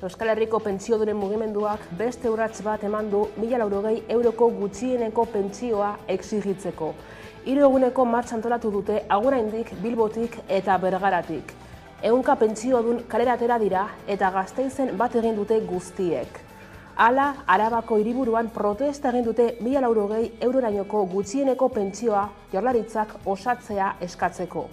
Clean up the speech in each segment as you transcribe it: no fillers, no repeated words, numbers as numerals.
Euskal Herriko pentsiodunen mugimenduak beste urrats bat eman du 1.080 euroko gutxieneko pentsioa exigitzeko. 3 eguneko martxa antolatu dute Aguraindik, Bilbotik eta Bergaratik. 100 pentsiodun kalera atera dira eta Gasteizen bat egin dute guztiek. Hala, Arabako hiriburuan protesta egin dute 1.080 eurorainoko gutxieneko pentsioa Jaurlaritzak osatzea eskatzeko.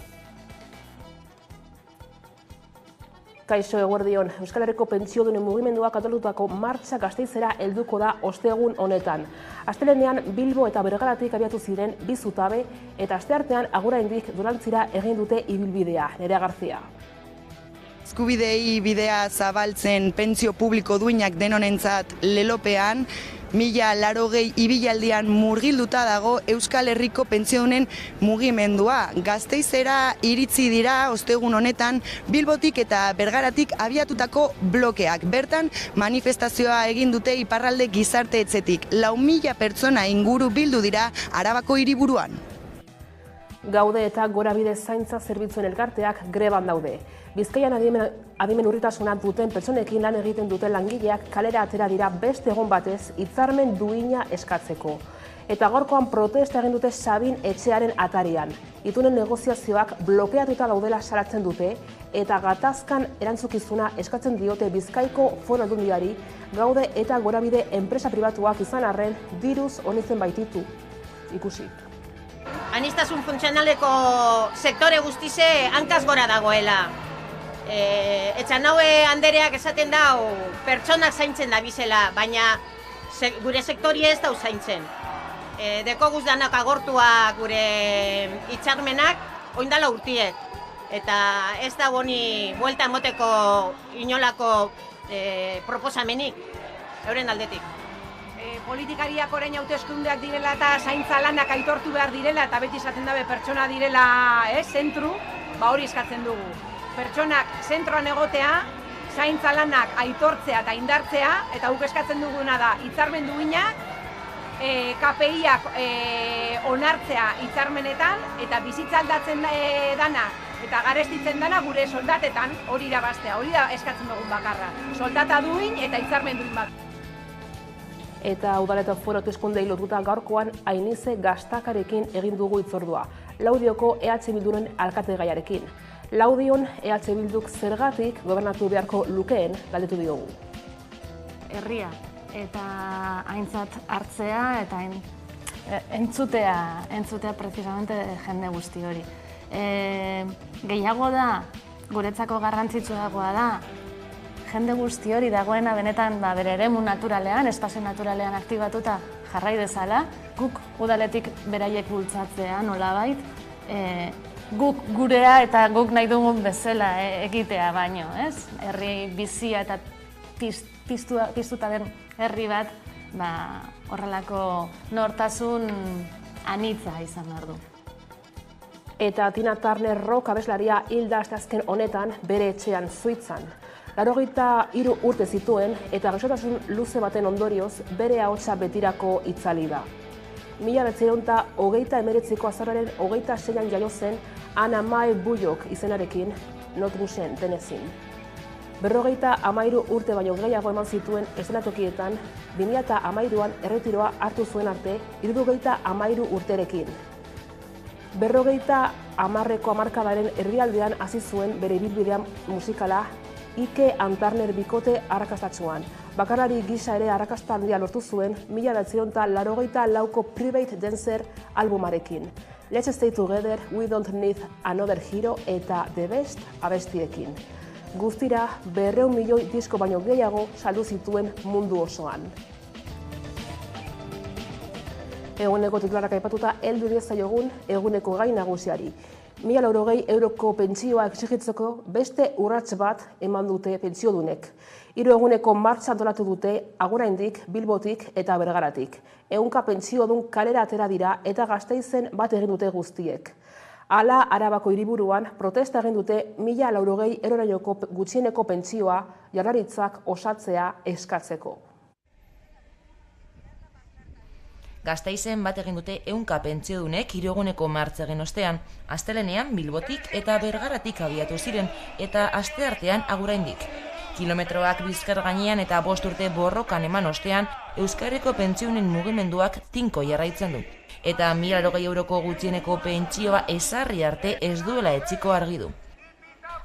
Kaixo eguerdion, Euskal Herriko pentsiodunen mugimenduak antolatutako martxa Gasteizera helduko da ostegun honetan. Astelehenean Bilbo eta Bergaratik abiatu ziren 2 zutabe eta asteartean Aguraindik Dolantzira egin dute ibilbidea. Nerea Garzia. Eskubidei bidea zabaltzen pentsio publiko duinak denonentzat lelopean, 1.080 ibilaldian murgilduta dago Euskal Herriko pentsiodunen mugimendua. Gasteizera iritsi dira ostegun honetan Bilbotik eta Bergaratik abiatutako blokeak. Bertan manifestazioa egin dute iparralde gizarte etxetik. 4.000 pertsona inguru bildu dira Arabako hiriburuan. Gaude eta Gorabide zaintza zerbitzuen elkarteak greban daude. Bizkaian adimen urritasuna duten pertsonekin lan egiten duten langileak kalera atera dira beste egon batez hitzarmen duina eskatzeko. Eta gaurkoan protesta egin dute Sabin etxearen atarian. Itunen negoziazioak blokeatuta daudela salatzen dute eta gatazkan erantzukizuna eskatzen diote Bizkaiko Foru Aldundiari. Gaude eta Gorabide enpresa pribatuak izan arren diruz onitzen baititu. Ikusi. Aniztasun funtzionaleko sektore guztize hankaz gora dagoela. Etxanaue andereak esaten dau pertsonak zaintzen da bizela, baina gure sektoria ez dau zaintzen. Deko guzdanak agortua gure hitzarmenak oindala urtiek. Eta ez da boni buelta emoteko inolako proposamenik, euren aldetik. Politikariak orain hauteskundeak direla eta zaintza lanak aitortu behar direla eta beti esaten dabe pertsona direla zentru, hori eskatzen dugu. Pertsonak zentroan egotea, zaintza lanak aitortzea eta indartzea, eta guk eskatzen duguna da hitzarmen duinak, KPIak onartzea hitzarmenetan eta bizitza aldatzen dana eta garestitzen dana gure soldatetan hori irabaztea, hori da eskatzen dugun bakarra. Soldata duin eta hitzarmen duin bat. Eta udal eta foru hauteskundei lotuta gaurkoan Ainize Gastakarekin egin dugu hitzordua, Laudioko EH Bilduren alkategaiarekin. Laudion EH Bilduk zergatik gobernatu beharko lukeen galdetu diogu. Herria eta aintzat hartzea eta entzutea precisamente jende guzti hori. Gehiago da, guretzako garrantzitsuagoa da, jende guzti hori dagoena benetan bere eremu naturalean, espazio naturalean aktibatuta jarrai dezala, guk udaletik beraiek bultzatzea nolabait, guk gurea eta guk nahi dugun bezala egitea baino, ez? Herri bizia eta piztuta den herri bat, horrelako nortasun anitza izan behar du. Eta Tina Turner rock abeslaria hilda asteazken honetan bere etxean Suitzan. 83 urte zituen eta gaixotasun luze baten ondorioz bere ahotsa betirako itzali da. 1929ko azaroaren 26an jaio zen Anna Mae Bullock izenarekin Notbushen, Tennessee. 53 urte baino gehiago eman zituen eszenatokietan 2013an erretiroa hartu zuen arte 73 urterekin. 50ko hamarkadaren erdialdean hasi zuen bere ibilbidea musikala Ike Turner bikote arrakastatsuan. Bakarlari gisa ere arrakasta handia lortu zuen 1984ko Private Dancer albumarekin. Let's Stay Together, We Don't Need Another Hero eta The Best abestiekin. Guztira 200 milioi disko baino gehiago saldu zituen mundu osoan. Eguneko titularak aipatuta heldu diezaiogun eguneko gai nagusiari. 1.080 euroko pentsioa exigitzeko beste urrats bat eman dute pentsiodunek. 3 eguneko martxa antolatu dute Aguraindik, Bilbotik eta Bergaratik. 100 pentsiodun kalera atera dira eta Gasteizen bat egin dute guztiek. Hala, Arabako hiriburuan protesta egin dute 1.080 eurorainoko gutxieneko pentsioa Jaurlaritzak osatzea eskatzeko. Gasteizen bat egin dute 100 pentsiodunek 3 eguneko martxa egin ostean, astelehenean Bilbotik eta Bergaratik abiatu ziren eta asteartean Aguraindik. Kilometroak bizkar gainean eta 5 urte borrokan eman ostean, Euskal Herriko pentsioen mugimenduak tinko jarraitzen du. Eta 1.080 euroko gutxieneko pentsioa ezarri arte ez duela etziko argi du.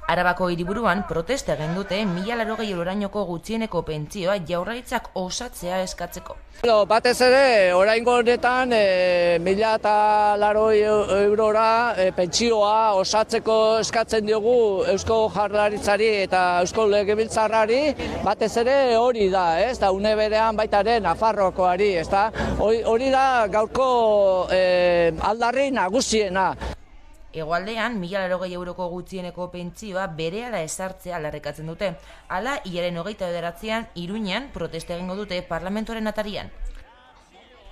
Arabako hiriburuan protesta egin dute 1.080 eurorainoko gutxieneko pentsioa Jaurlaritzak osatzea eskatzeko. Batez ere, oraingo honetan 1.080 eurora pentsioa osatzeko eskatzen diogu Eusko Jaurlaritzari eta Eusko Legebiltzarrari, batez ere hori da, ez da, une berean baita ere Nafarroakoari, ez da, hori da gaurko aldarri nagusiena. Hegoaldean, 1.080 euroko gutxieneko pentsioa berehala ezartzea aldarrikatzen dute. Hala, hilaren 29an Iruñan protesta egingo dute parlamentuaren atarian.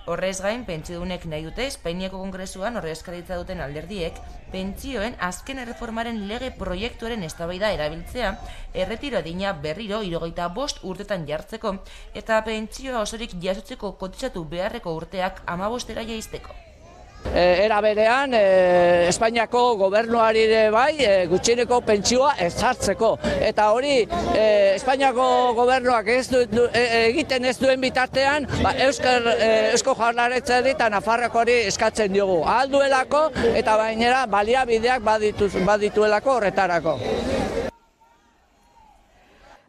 Horrez gain, pentsiodunek nahi dute Espainiako Kongresuan ordezkaritza duten alderdiek pentsioen azken erreformaren lege proiektuaren eztabaida erabiltzea, erretiro adina berriro 75 urtetan jartzeko eta pentsioa osorik jasotzeko kotizatu beharreko urteak 15era jaisteko. Era berean, Espainiako gobernuari ere bai gutxieneko pentsioa ezartzeko. Eta hori, Espainiako gobernuak egiten ez duen bitartean, Eusko Jaurlaritzari eta Nafarroakori eskatzen diogu. Ahal duelako eta bainera baliabideak badituelako horretarako.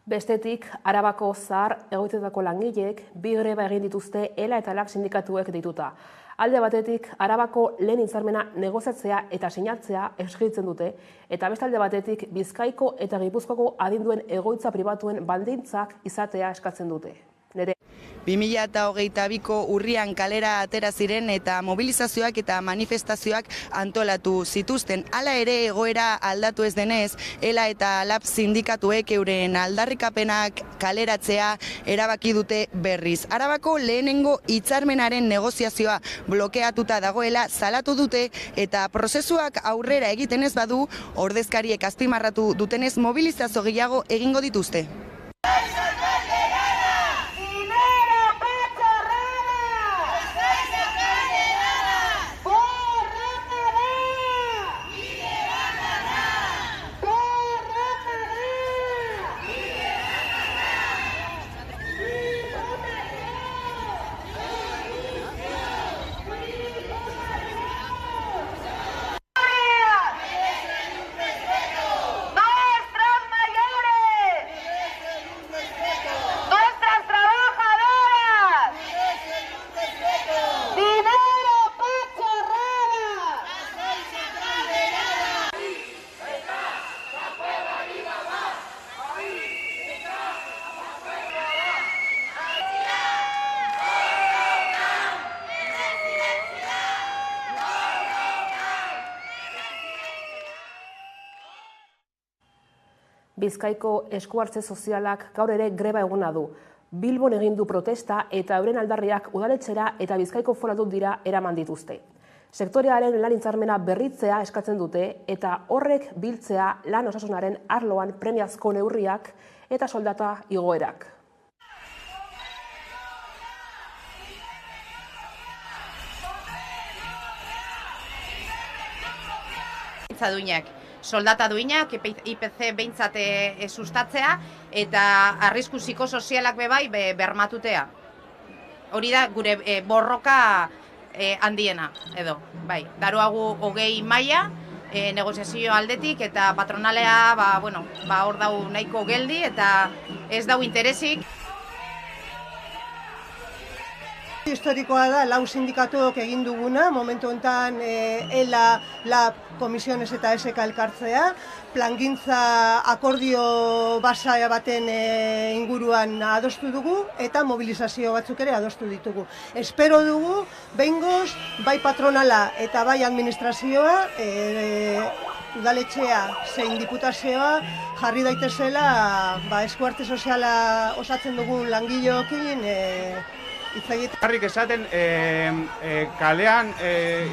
Bestetik, Arabako zahar egoitzetako langileek bi greba egin dituzte ELA eta LAB sindikatuek dituta. Alde batetik, Arabako lehen hitzarmena negoziatzea eta sinatzea eskaintzen dute, eta beste alde batetik, Bizkaiko eta Gipuzkoako adinduen egoitza pribatuen baldintzak izatea eskatzen dute. 2022ko urrian kalera atera ziren eta mobilizazioak eta manifestazioak antolatu zituzten. Hala ere egoera aldatu ez denez, ELA eta LAB sindikatuek euren aldarrikapenak kaleratzea erabaki dute berriz. Arabako lehenengo hitzarmenaren negoziazioa blokeatuta dagoela salatu dute eta prozesuak aurrera egiten ez badu, ordezkariek azpimarratu dutenez mobilizazio gehiago egingo dituzte. Bizkaiko eskuhartze sozialak gaur ere greba eguna du. Bilbon egin du protesta eta euren aldarriak udaletxera eta Bizkaiko Foru Aldundira eraman dituzte. Sektorearen lan hitzarmena berritzea eskatzen dute eta horrek biltzea lan osasunaren arloan premiazko neurriak eta soldata igoerak. Soldata duinak, IPC behintzat sustatzea eta arrisku psikosozialak bebai bermatutea. Hori da gure borroka handiena edo. Bai, daroagu 20 maila negoziazio aldetik eta patronalea hor dau nahiko geldi eta ez dau interesik. Historikoa da, lau sindikatuok egin duguna, momentu honetan ELA, LAB, Komisiones eta SK elkartzea, plangintza akordio basa baten inguruan adostu dugu eta mobilizazio batzuk ere adostu ditugu. Espero dugu, behingoz, bai patronala eta bai administrazioa, udaletxea zein diputazioa jarri daitezela eskuarte soziala osatzen dugun langileokin Harrik esaten kalean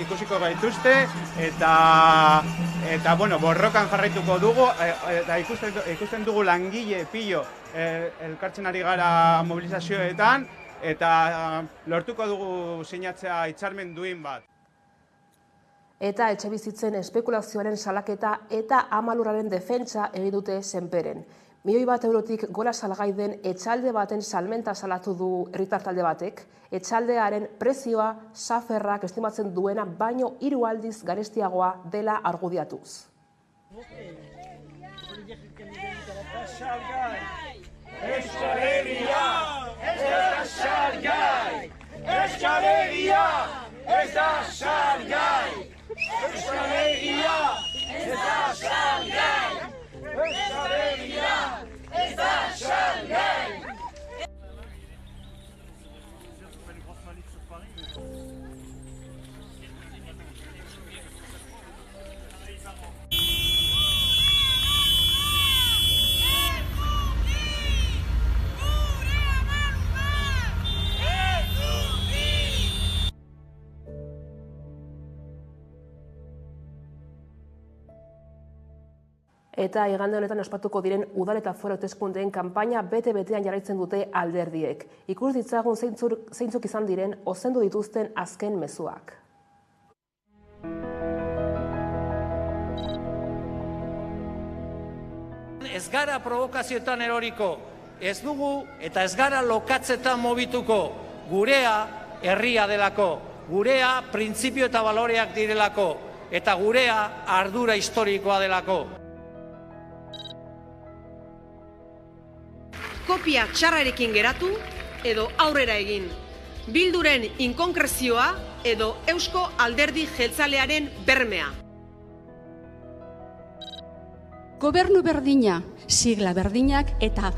ikusiko gaituzte eta borrokan jarraituko dugu eta ikusten dugu langile pilo elkartzen ari gara mobilizazioetan eta lortuko dugu sinatzea hitzarmen duin bat. Eta etxebizitzen espekulazioaren salaketa eta amalurraren defentsa egin dute Senperen. 1.000.000 eurotik gora salgai den etxalde baten salmenta salatu du herritar talde batek. Etxaldearen prezioa Saferrak estimatzen duena baino 3 aldiz garestiagoa dela argudiatuz. Eta igande honetan ospatuko diren udal eta foru hauteskundeen kanpaina bete-betean jarraitzen dute alderdiek. Ikus ditzagun zeintzuk izan diren ozendu dituzten azken mezuak. Ez gara provokazioetan eroriko, ez dugu eta ez gara lokatzetan mobituko. Gurea herria delako, gurea printzipio eta baloreak direlako, eta gurea ardura historikoa delako. Kopia txarrarekin geratu edo aurrera egin. Bilduren inkonkrezioa edo Eusko Alderdi Jeltzalearen bermea. Gobernu berdina, sigla berdinak eta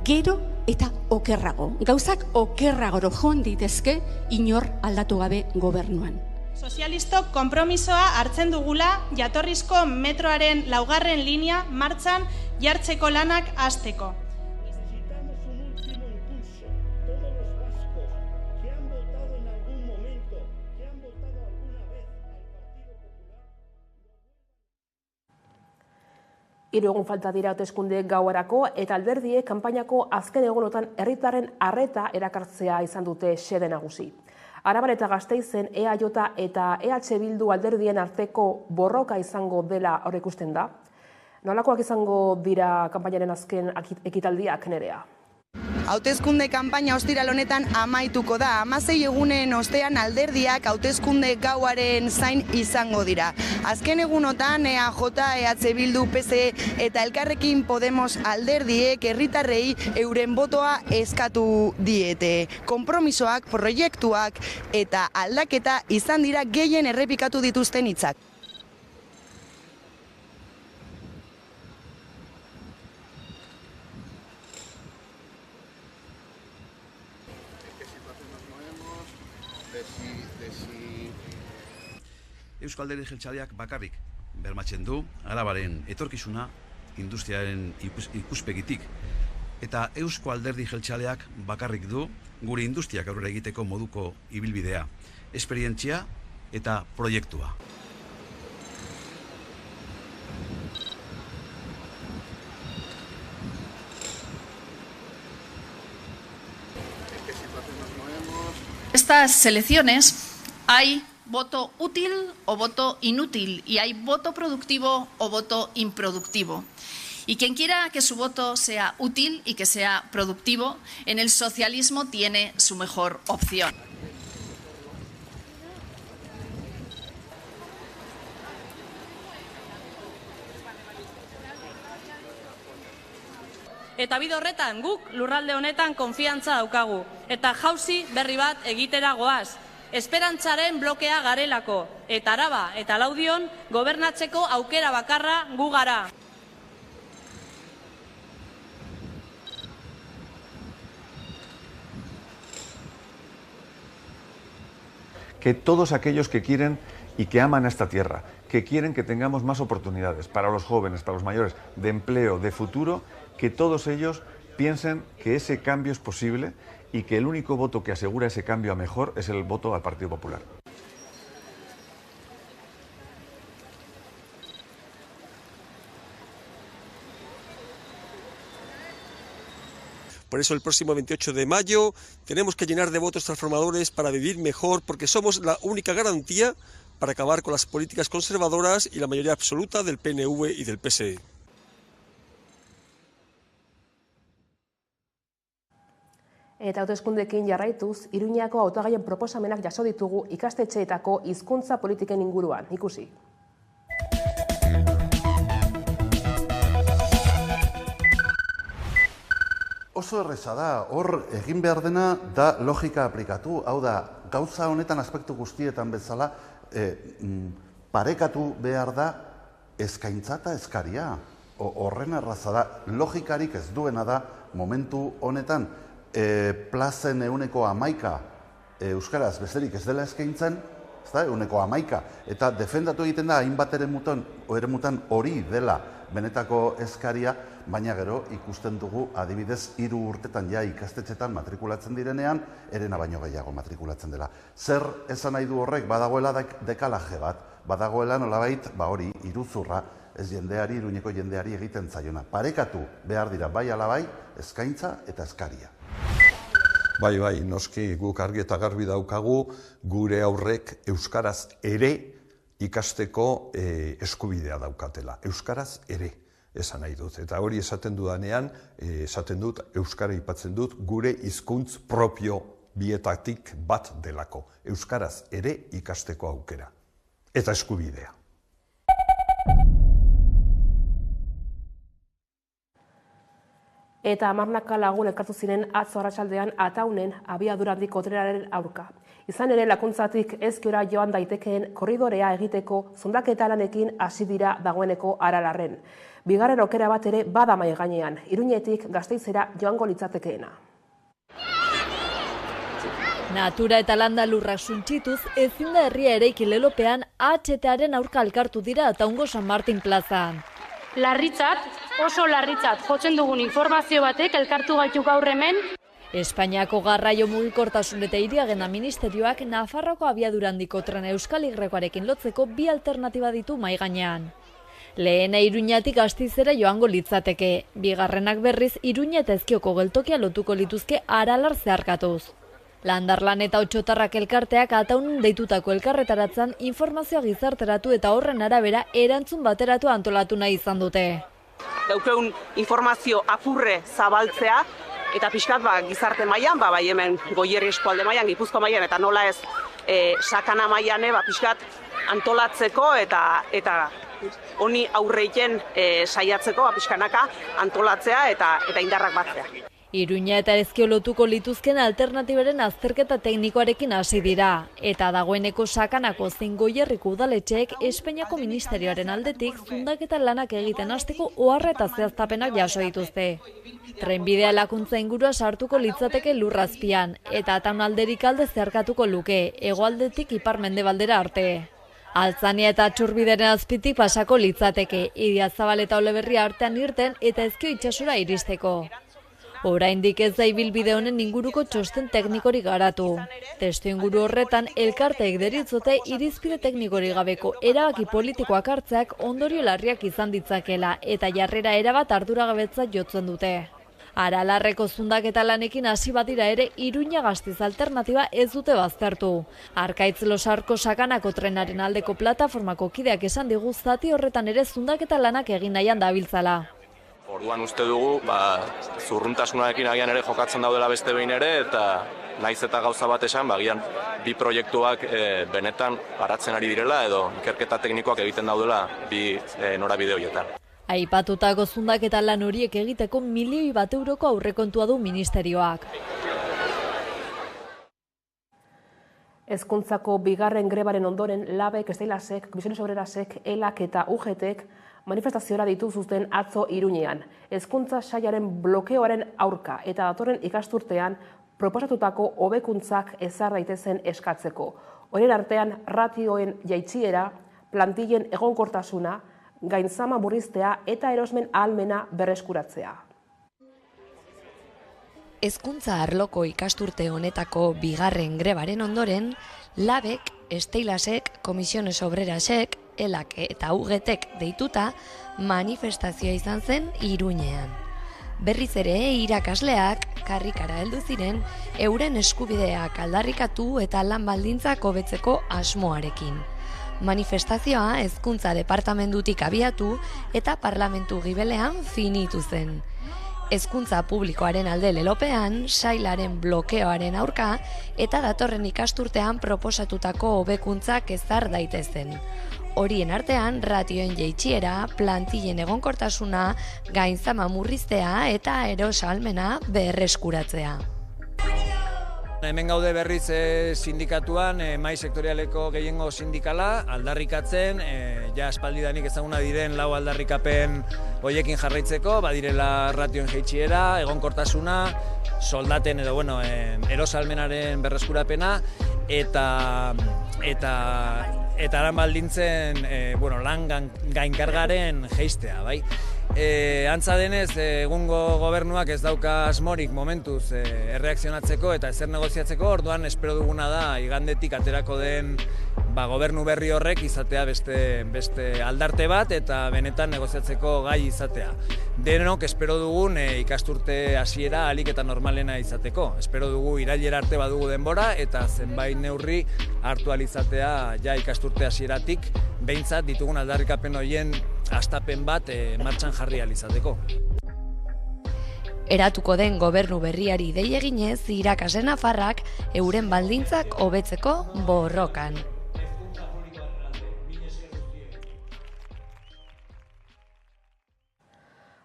gero eta okerrago. Gauzak okerragoro joan ditezke inor aldatu gabe gobernuan. Sozialistok konpromisoa hartzen dugula jatorrizko metroaren 2. linea martxan jartzeko lanak hasteko. Hiru egun falta dira hauteskunde gauerako eta alderdiek kanpainako azken egunotan herritarren arreta erakartzea izan dute xede nagusi. Araban eta Gasteizen EAJ eta EH Bildu alderdien arteko borroka izango dela aurreikusten da. Nolakoak izango dira kanpainaren azken ekitaldiak, Nerea? Hauteskunde kanpaina ostiral honetan amaituko da. 16 egunen ostean alderdiak hauteskunde gauaren zain izango dira. Azken egunotan EAJ, EH Bildu, PSE eta Elkarrekin Podemos alderdiek herritarrei euren botoa eskatu diete. Konpromisoak, proiektuak eta aldaketa izan dira gehien errepikatu dituzten hitzak. Eusko Alderdi Jeltzaleak bakarrik bermatzen du Arabaren etorkizuna industriaren ikuspegitik. Eta Eusko Alderdi Jeltzaleak bakarrik du gure industriak aurrera egiteko moduko ibilbidea, esperientzia eta proiektua. Estas elecciones hay voto útil o voto inútil y hay voto productivo o voto improductivo. Y quien quiera que su voto sea útil y que sea productivo, en el socialismo tiene su mejor opción. Eta bide horretan guk lurralde honetan konfiantza daukagu. Eta jauzi berri bat egitera goaz. Esperantzaren blokea garelako. Eta Araba eta Laudion gobernatzeko aukera bakarra gu gara. Que todos aquellos que quieren y que aman a esta tierra, que quieren que tengamos más oportunidades para los jóvenes, para los mayores, de empleo, de futuro, que todos ellos piensen que ese cambio es posible y que el único voto que asegura ese cambio a mejor es el voto al Partido Popular. Por eso el próximo 28 de mayo tenemos que llenar de votos transformadores para vivir mejor, porque somos la única garantía para acabar con las políticas conservadoras y la mayoría absoluta del PNV y del PSE. Eta hauteskundeekin jarraituz, Iruñako hautagaien proposamenak jaso ditugu ikastetxeetako hizkuntza politiken inguruan. Ikusi. Oso erreza da, hor egin behar dena da logika aplikatu, hau da, gauza honetan aspektu guztietan bezala, parekatu behar da eskaintza eta eskaria. Horren erraza da, logikarik ez duena da, momentu honetan, plazen 111 euskaraz besterik ez dela eskaintzen, ez da, 111, eta defendatu egiten da, hainbat eremutan hori dela benetako eskaria, baina gero ikusten dugu adibidez 3 urtetan ja ikastetxetan matrikulatzen direnean, erena baino gehiago matrikulatzen dela. Zer esan nahi du horrek, badagoela dekalaje bat, badagoela nolabait, hori, iruzurra, ez jendeari, Iruñeko jendeari egiten zaiona. Parekatu behar dira bai alabai, eskaintza eta eskaria. Bai, noski guk argi eta garbi daukagu gure aurrek euskaraz ere ikasteko eskubidea daukatela. Euskaraz ere esan nahi dut. Eta hori esaten dudanean, esaten dut, euskara aipatzen dut, gure hizkuntz propio bietatik bat delako. Euskaraz ere ikasteko aukera. Eta eskubidea. Eta 10 lagun elkartu ziren atzo arratsaldean Ataunen abiadura handiko trenaren aurka. Izan ere lakuntzatik ezkiora joan daitekeen korridorea egiteko zundaketa lanekin hasi dira dagoeneko Aralarren. Bigarren aukera bat ere bada mahai gainean, Iruñetik Gasteizera joango litzatekeena. Natura eta landa lurrak suntsituz, ezin da herria eraiki lelopean AHT-aren aurka elkartu dira Ataungo San Martin plazan. Larritzat, oso larritzat jotzen dugun informazio batek elkartu gaitu gaur hemen. Espainiako garraio mugikortasun eta hiriagenda ministerioak Nafarroko abiadura handiko trena Euskal Y-arekin lotzeko 2 alternatiba ditu mahai gainean. Lehena Iruñatik Gasteizera joango litzateke, bigarrenak berriz Iruña eta Ezkioko geltokia lotuko lituzke Aralar zeharkatuz. Landarlan eta Otsotarrak elkarteak Ataunen deitutako elkarretaratzan informazioa gizarteratu eta horren arabera erantzun bateratu antolatu nahi izan dute. Daukeun informazio apurre zabaltzea eta pixkat gizarte mailan, bai hemen Goierri eskualde mailan, Gipuzkoa mailan eta nola ez sakana mailan pixkat antolatzeko eta honi aurreiten saiatzeko pixkanaka antolatzea eta indarrak batzea. Iruña eta Ezkio lotuko lituzken alternatibaren azterketa teknikoarekin hasi dira, eta dagoeneko sakanako zein Goierriko udaletxeek Espainiako ministerioaren aldetik zundaketa lanak egiten hasteko oharra eta zehaztapenak jaso dituzte. Trenbidea lakuntza ingurua sartuko litzateke lurrazpian, eta Ataun alderik alde zeharkatuko luke, hegoaldetik ipar-mendebaldera arte. Altzania eta Atxurbideren azpitik pasako litzateke, Idiazabal eta Oleberria artean irten eta Ezkio itsasora iristeko. Oraindik ez da ibilbide honen inguruko txosten teknikori garatu. Testu inguru horretan elkarteek deritzote irizpide teknikori gabeko erabaki politikoak hartzeak ondorio larriak izan ditzakela eta jarrera erabat arduragabetza jotzen dute. Aralarreko zundaketa lanekin hasi badira ere Iruña Gasteiz alternatiba ez dute baztertu. Arkaitz Losarko sakanako trenaren aldeko plataformako kideak esan digu zati horretan ere zundaketa lanak egin nahian dabiltzala. Orduan uste dugu, zurruntasunarekin agian ere jokatzen daudela beste behin ere, eta naiz eta gauza bat esan, agian 2 proiektuak benetan garatzen ari direla edo ikerketa teknikoak egiten daudela 2 norabide horietan. Aipatutako zundaketa lan horiek egiteko €1.000.000 aurrekontua du ministerioak. Hezkuntzako bigarren grebaren ondoren Labek, Steilasek, Comisiones Obrerasek, ELAK eta UGTek manifestaziora ditu zuten atzo Iruñean. Hezkuntza sailaren blokeoaren aurka eta datorren ikasturtean proposatutako hobekuntzak ezar daitezen eskatzeko. Horien artean ratioen jaitsiera, plantillen egonkortasuna, gainzama murriztea eta erosmen ahalmena berreskuratzea. Hezkuntza arloko ikasturte honetako bigarren grebaren ondoren, Labek, Steilasek, Comisiones Obrerasek, ELAK eta UGTek deituta manifestazioa izan zen Iruñean. Berriz ere irakasleak karrikara heldu ziren euren eskubideak aldarrikatu eta lan baldintzak hobetzeko asmoarekin. Manifestazioa Hezkuntza Departamentutik abiatu eta Parlamentu gibelean finitu zen. Hezkuntza publikoaren alde lelopean, sailaren blokeoaren aurka eta datorren ikasturtean proposatutako hobekuntzak ezar daitezen. Horien artean, ratioen jaitsiera, plantillen egonkortasuna, gainzama murriztea eta erosahalmena berreskuratzea. Hemen gaude berriz sindikatuan, mahai sektorialeko gehiengo sindikala, aldarrikatzen, ja aspaldidanik ezaguna diren 4 aldarrikapen hoiekin jarraitzeko, badirela ratioen jaitsiera, egonkortasuna, soldaten edo erosahalmenaren berreskurapena eta aran baldintzen lan gainkargaren jeistea, bai. Antza denez, egungo gobernuak ez dauka asmorik momentuz erreakzionatzeko eta ezer negoziatzeko, orduan espero duguna da igandetik aterako den gobernu berri horrek izatea beste aldarte bat eta benetan negoziatzeko gai izatea. Denok espero dugun ikasturte hasiera ahalik eta normalena izateko. Espero dugu irailera arte badugu denbora eta zenbait neurri hartu ahal izatea ja ikasturte hasieratik behintzat ditugun aldarrikapen horien hastapen bat martxan jarri ahal izateko. Eratuko den gobernu berriari dei eginez irakasle nafarrak euren baldintzak hobetzeko borrokan.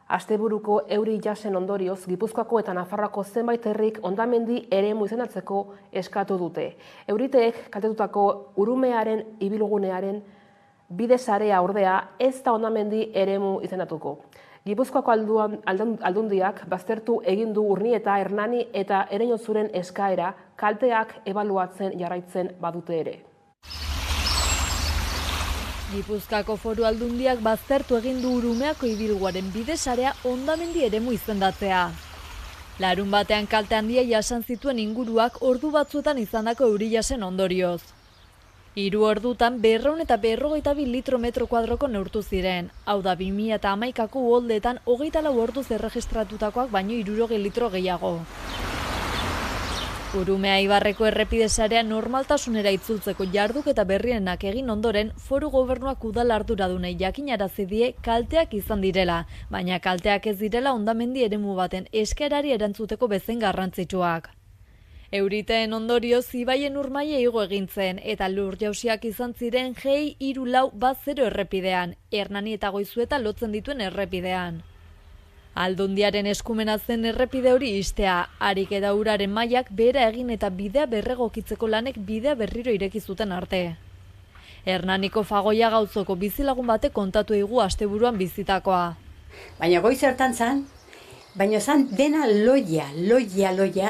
Asteburuko euri jasen ondorioz, Gipuzkoako eta Nafarroako zenbait herrik hondamendi eremu izendatzeko eskatu dute. Euriteek kaltetutako Urumearen ibilgunearen bide sarea ordea ez da hondamendi eremu izendatuko. Gipuzkoako aldundiak baztertu egin du Urnieta, Hernani eta Ereñotzuren eskaera kalteak ebaluatzen jarraitzen badute ere. Gipuzkoako Foru Aldundiak baztertu egin du Urumeako ibilguaren bide sarea hondamendi eremu izendatzea. Larun batean kalte handia jasan zituen inguruak ordu batzuetan izandako euri jasen ondorioz. 3 ordutan 200 eta 222 litro metro kuadroko neurtu ziren. Hau da 2011ko uholdeetan 24 orduz erregistratutakoak baino 60 litro gehiago. Urumea Ibarreko errepide sarea normaltasunera itzultzeko jarduketa berrienak egin ondoren, Foru Gobernuak udal arduradunei jakinarazi die kalteak izan direla, baina kalteak ez direla hondamendi eremu baten eskerari erantzuteko bezain garrantzitsuak. Euriteen ondorioz ibaien urmaile igo egin zen eta lur jausiak izan ziren G 3410 errepidean, Hernani eta Goizueta lotzen dituen errepidean. Aldundiaren eskumena zen errepide hori istea, harik eta uraren mailak behera egin eta bidea berregokitzeko lanek bidea berriro ireki zuten arte. Hernaniko Fagoia Gauzoko bizilagun batek kontatu digu asteburuan bizitakoa. Baina goiz hartan zan, baina zan dena loia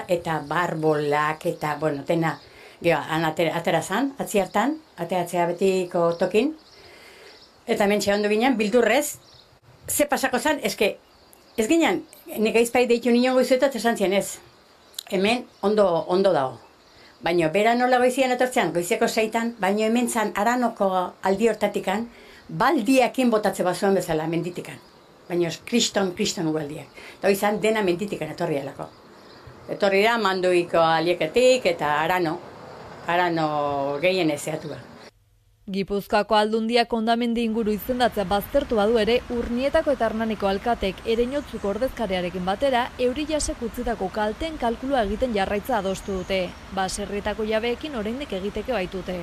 eta barbolak eta, dena, atera zan, atzi hartan, ateratzea betiko tokin, eta mentxe ondo ginen, bildurrez, ze pasako zan, ez ginen, neka izpai deitu nion goizuetat esan zian ez. Hemen ondo dago. Baina bera nola goizian etortzean, goizeko 6, baina hemen zan Aranoko aldi hortatikan, baldiakin botatze bazuen bezala menditikan. Baina kriston ugaldiak. Eta izan dena menditikan etorri alako. Etorri da Manduiko alieketik eta Arano gehien ezeatua. Gipuzkoako aldundiak hondamendi inguru izendatzea baztertu badu ere, Urnietako eta Hernaniko alkatek Ereñotzuko ordezkariarekin batera, euri jasek utzitako kalteen kalkulua egiten jarraitza adostu dute. Baserrietako jabeekin oraindik egiteke baitute.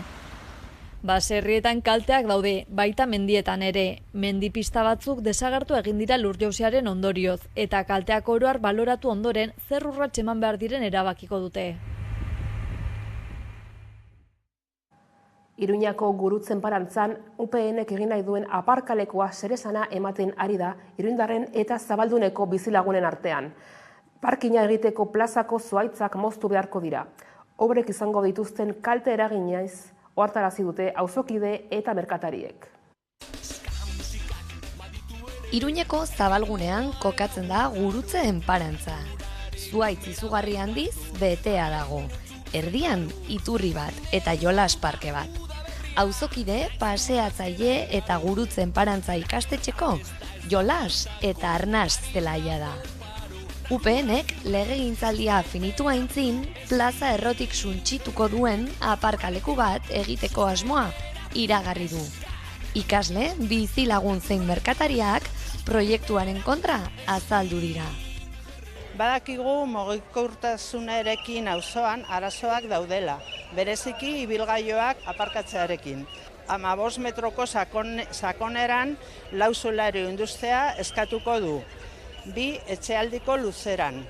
Baserrietan kalteak daude, baita mendietan ere. Mendipista batzuk desagertu egin dira lurjausiaren ondorioz, eta kalteak oroar baloratu ondoren zer urrats eman behar diren erabakiko dute. Iruñako gurutzen parantzan, UPNek egin nahi duen aparkalekoa zeresana ematen ari da Iruindarren eta Zabalduneko bizilagunen artean. Parkina egiteko plazako zuhaitzak moztu beharko dira. Obrek izango dituzten kalte eraginaiz ohartarazi dute auzokide eta merkatariek. Iruñeko Zabalgunean kokatzen da gurutzen parantza. Zuhaitz izugarri handiz betea dago. Erdian iturri bat eta jolas parke bat. Auzokide, paseatzaile eta gurutzen parantza ikastetxeko jolas eta arnaz zelaia da. UPNek legegintzaldia finitu aintzin, plaza errotik suntsituko duen aparkaleku bat egiteko asmoa iragarri du. Ikasle, bizilagun zein merkatariak proiektuaren kontra azaldu dira. Badakigu mugikortasunarekin auzoan arazoak daudela, bereziki ibilgailuak aparkatzearekin. 15 metroko sakoneran 4 solairu industria eskatuko du, 2 etxealdiko luzeran.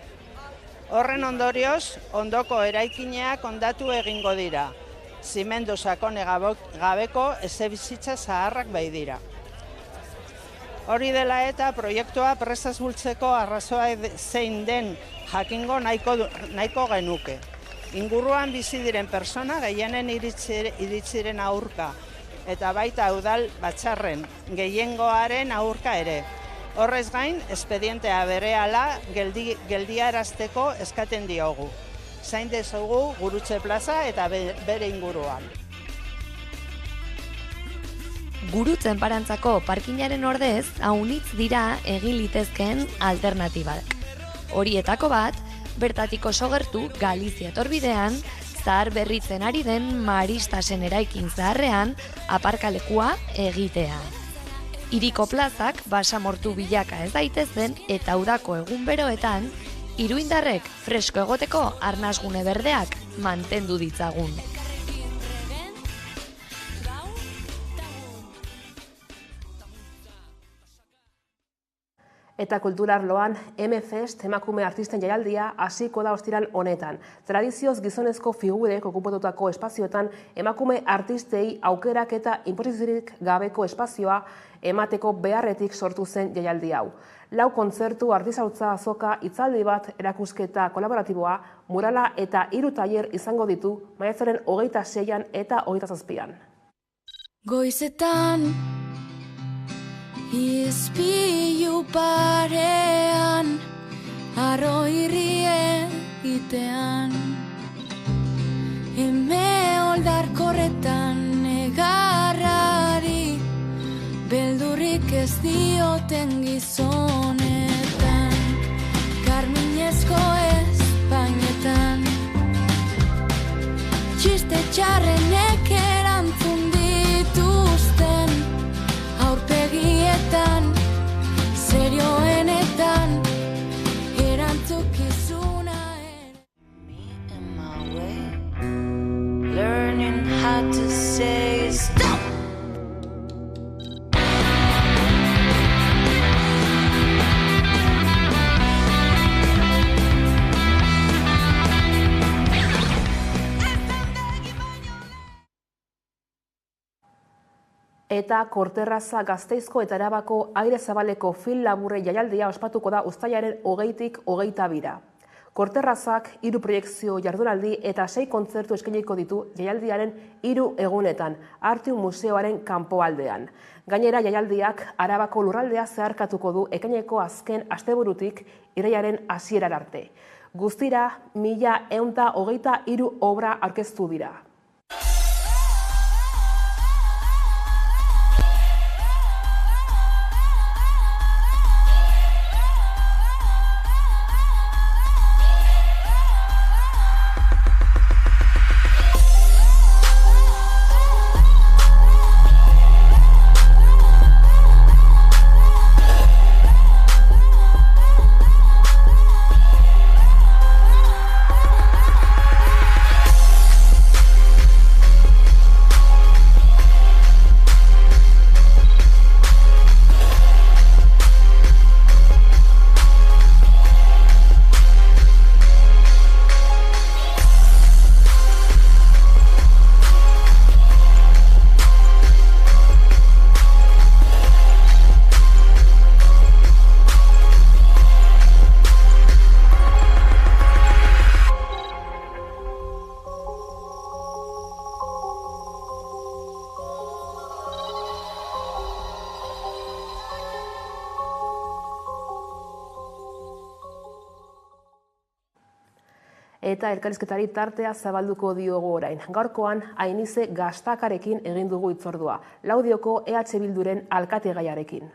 Horren ondorioz, ondoko eraikineak hondatu egingo dira. Zimendu sakone gabeko etxebizitza zaharrak bai dira. Hori dela eta proiektua prestaz bultzeko arrazoa zein den jakingo nahiko genuke. Inguruan bizi diren persona gehienen iritziren aurka, eta baita udal batzarren gehiengoaren aurka ere. Horrez gain, espedientea berehala geldiarazteko eskaten diogu. Zain dezagu Gurutze plaza eta bere inguruan. Gurutze enparantzako parkinaren ordez, haunitz dira egin litezkeen alternatibak. Horietako bat, bertatik oso gertu Galizia etorbidean, zahar berritzen ari den Maristasen eraikin zaharrean aparkalekua egitea. Hiriko plazak basamortu bilaka ez daitezen eta udako egun beroetan, iruindarrek fresko egoteko arnasgune berdeak mantendu ditzagun. Eta kulturarloan, M-Fest emakume artisten jaialdia hasiko da ostiral honetan. Tradizioz gizonezko figurek okupatutako espazioetan emakume artistei aukerak eta inposiziorik gabeko espazioa emateko beharretik sortu zen jaialdi hau. 4 kontzertu, artisautza azoka, hitzaldi bat, erakusketa kolaboratiboa, murala eta 3 tailer izango ditu maiatzaren 26an eta 27an. Goizetan izpilu parean, arro irrie itean, eme oldarkorretan negarrari, beldurrik ez dioten gizonetan, karminezko espainetan, txiste txarrenek erantzun dituzten, aurpegietan, serioenetan, erantzukizuna Me and my way, learning how to say stop. Eta Korterraza Gasteizko eta Arabako Aire Zabaleko film laburre jaialdia ospatuko da uztailaren 20tik 22ra. Korterrazak 3 proiekzio jardunaldi eta 6 kontzertu eskainiko ditu jaialdiaren 3 egunetan, Artium Museoaren kanpoaldean. Gainera jaialdiak Arabako lurraldea zeharkatuko du ekaineko azken asteburutik irailaren hasierar arte. Guztira 1123 obra aurkeztu dira. Eta elkarrizketari tartea zabalduko diogu orain. Gaurkoan, Ainize Gastakarekin egin dugu hitzordua, Laudioko EH Bilduren alkategaiarekin.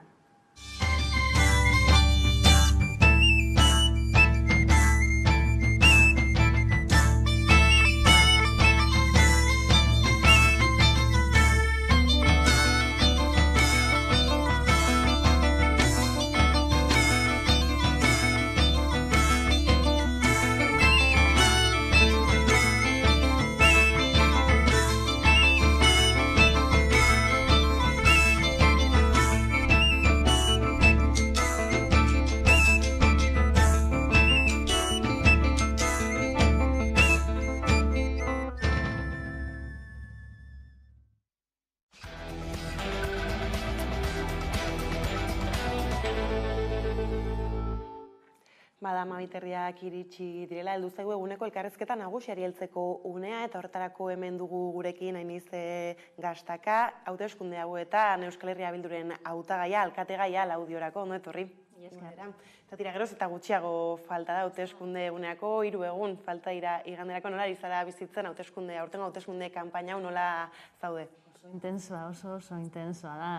Bada 12:30 iritsi direla, heldu zaigu eguneko elkarrizketa nagusiari heltzeko unea, eta horretarako hemen dugu gurekin Ainize Gastaka, hauteskunde hauetan Euskal Herria Bilduren hautagaia, alkategaia Laudiorako, ondo etorri. Eta tira geroz eta gutxiago falta da hauteskunde eguneako, 3 egun falta dira iganderako. Nola ari zara bizitzen aurtengo hauteskunde kanpaina hau, nola zaude? Oso intensoa da.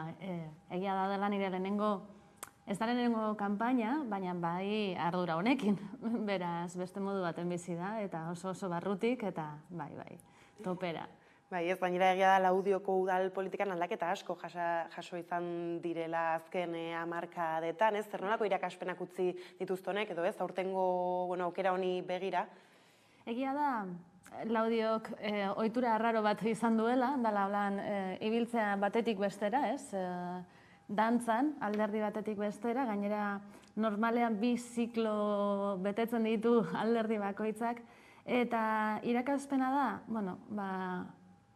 Egia da dela nire lehenengo, ez da lehenengo kanpaina, baina bai ardura honekin. Beraz, beste modu baten bizi da, eta oso barrutik, eta bai, topera. Bai, ez, baina egia da Laudioko udal politikan aldaketa asko jaso izan direla azken hamarkadetan, ez? Zer nolako irakaspenak utzi dituztonek, edo ez, aurtengo aukera honi begira? Egia da, Laudiok ohitura arraro bat izan duela, dala holan ibiltzea batetik bestera, ez? Dantzan, alderdi batetik bestera, gainera normalean 2 ziklo betetzen ditu alderdi bakoitzak, eta irakaspena da,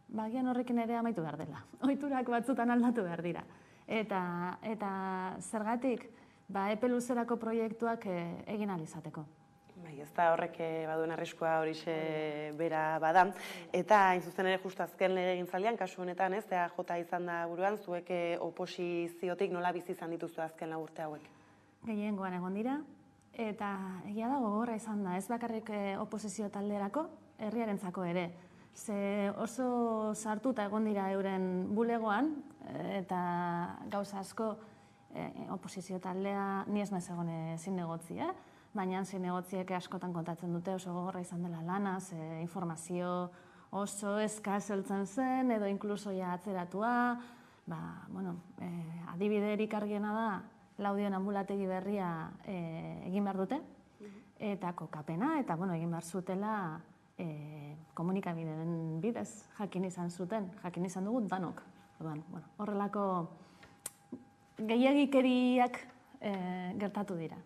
bagian horrekin ere amaitu behar dela. Ohiturak batzutan aldatu behar dira. Eta zergatik, epe luzerako proiektuak egin ahal izateko. Bai, ez da horrek baduen arriskua horixe bera bada. Eta hain zuzen ere justu azken legegintzaldian, kasu honetan, ez, EAJ izan da buruan, zuek oposiziotik nola bizi izan dituzu azken urte hauek? Gehiengoan egon dira, eta egia da gogorra izan da, ez bakarrik oposizio talderako, herriarentzako ere. Ze oso sartuta egon dira euren bulegoan, eta gauza asko oposizio taldea ni ez naiz egon zinegotzi, baina zinegotziek askotan kontatzen dute oso gogorra izan dela lana, ze informazio oso eskaz heltzen zen, edo inkluso atzeratua, adibiderik argiena da, Laudion anbulategi berria egin behar dute, eta kokapena, eta egin behar zutela komunikabideen bidez jakin izan zuten, jakin izan dugu danok. Horrelako gehiagikeriak gertatu dira.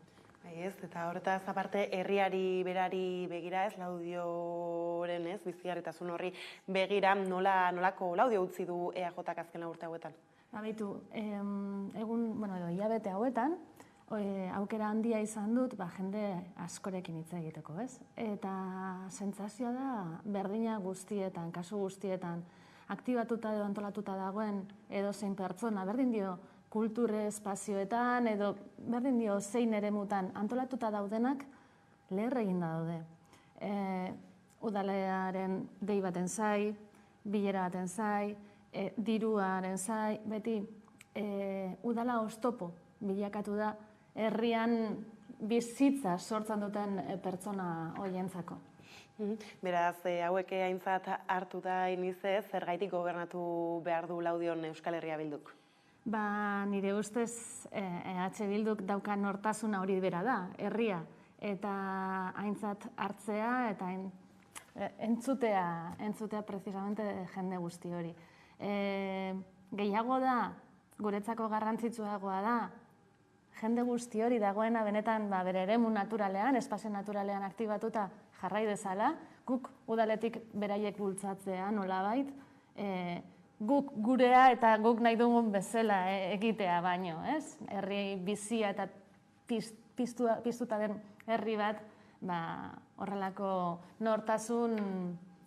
Ez, eta horretaz aparte herriari berari begira, ez, Laudioren, ez, bizigarritasun horri begira, nolako Laudio utzi du EAJak azken urte hauetan? Baitu, hilabete hauetan, aukera handia izan dut, jende askorekin hitz egiteko, ez? Eta sentsazioa da, berdina guztietan, kasu guztietan, aktibatuta edo antolatuta dagoen edozein pertsona, berdin dio kulture espazioetan, edo berdin dio zein eremutan antolatuta daudenak, leher eginda daude. Udalearen dei baten zai, bilera baten zai, diruaren zai, beti udala oztopo bilakatu da, herrian bizitza sortzen duten pertsona horientzako. Beraz, hauek aintzat hartu da Ainize, zergaitik gobernatu behar du Laudion Euskal Herria Bilduk? Nire ustez EH Bilduk daukan nortasuna hori bera da, herria, eta aintzat hartzea eta entzutea precisamente jende guzti hori. Gehiago da, guretzako garrantzitsuagoa da, jende guzti hori dagoena benetan bere eremu naturalean, espazio naturalean aktibatuta jarrai dezala, guk udaletik beraiek bultzatzea nolabait, guk gurea eta guk nahi dugun bezala egitea baino, ez? Herri bizia eta piztuta den herri bat, horrelako nortasun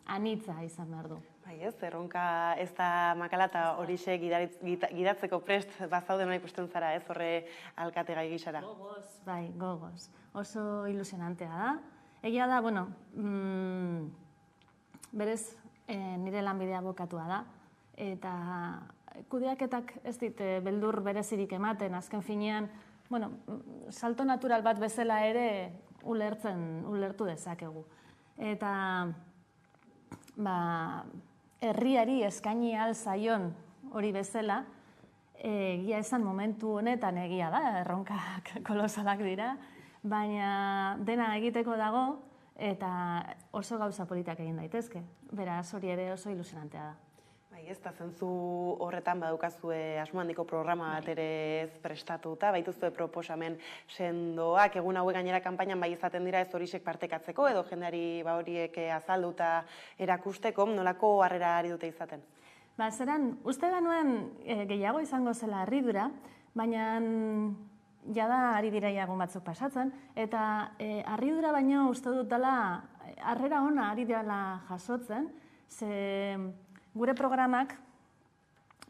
anitza izan behar du. Bai ez, erronka ez da makala eta horixe gidatzeko prest bazauden nahi ikusten zara, ez horre alkate gai gisara. Gogoz, bai, gogoz. Oso ilusionantea da. Egia da, berez nire lanbidea bokatua da, eta kudeaketak ez dit beldur berezirik ematen, azken finean, salto natural bat bezala ere ulertu dezakegu. Eta, herriari eskaini ahal zaion hori bezala, egia esan momentu honetan egia da, erronkak kolosalak dira, baina dena egiteko dago eta oso gauza politak egin daitezke. Beraz, hori ere oso ilusionantea da. Bai, ez da zentzu horretan badukazue asmo handiko programa bat ere ez prestatuta, baituzue proposamen sendoak, egun hauek gainera kanpainan bai izaten dira ez horixek partekatzeko, edo jendeari horiek azalduta erakusteko, nolako harrera ari dute izaten? Zeran, uste genuen gehiago izango zela harridura, baina jada ari dira egun batzuk pasatzen, eta harridura baino uste dut dela, harrera ona ari dela jasotzen, ze gure programak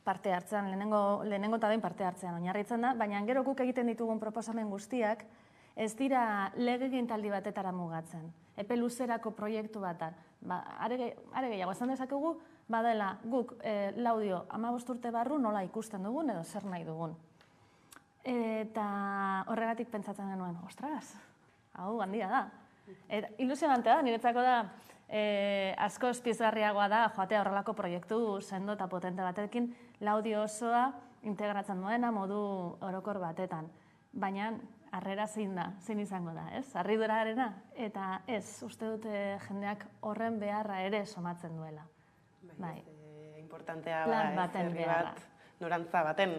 parte hartzean, lehenengo eta behin parte hartzean oinarritzen da, baina gero guk egiten ditugun proposamen guztiak ez dira legegintzaldi batetara mugatzen, epe luzerako proiektu batan. Are gehiago, esan dezakegu, badela guk Laudio 15 urte barru nola ikusten dugun edo zer nahi dugun. Eta horregatik pentsatzen genuen, ostras, hau handia da. Ilusionantea da, niretzako da, asko pizgarriagoa da joatea horrelako proiektu sendo eta potente batekin Laudio osoa integratzen duena modu orokor batetan. Baina harrera zein izango da, ez? Harridurarena, eta ez, uste dute jendeak horren beharra ere somatzen duela. Bai. Importantea da, herri bat, norantza baten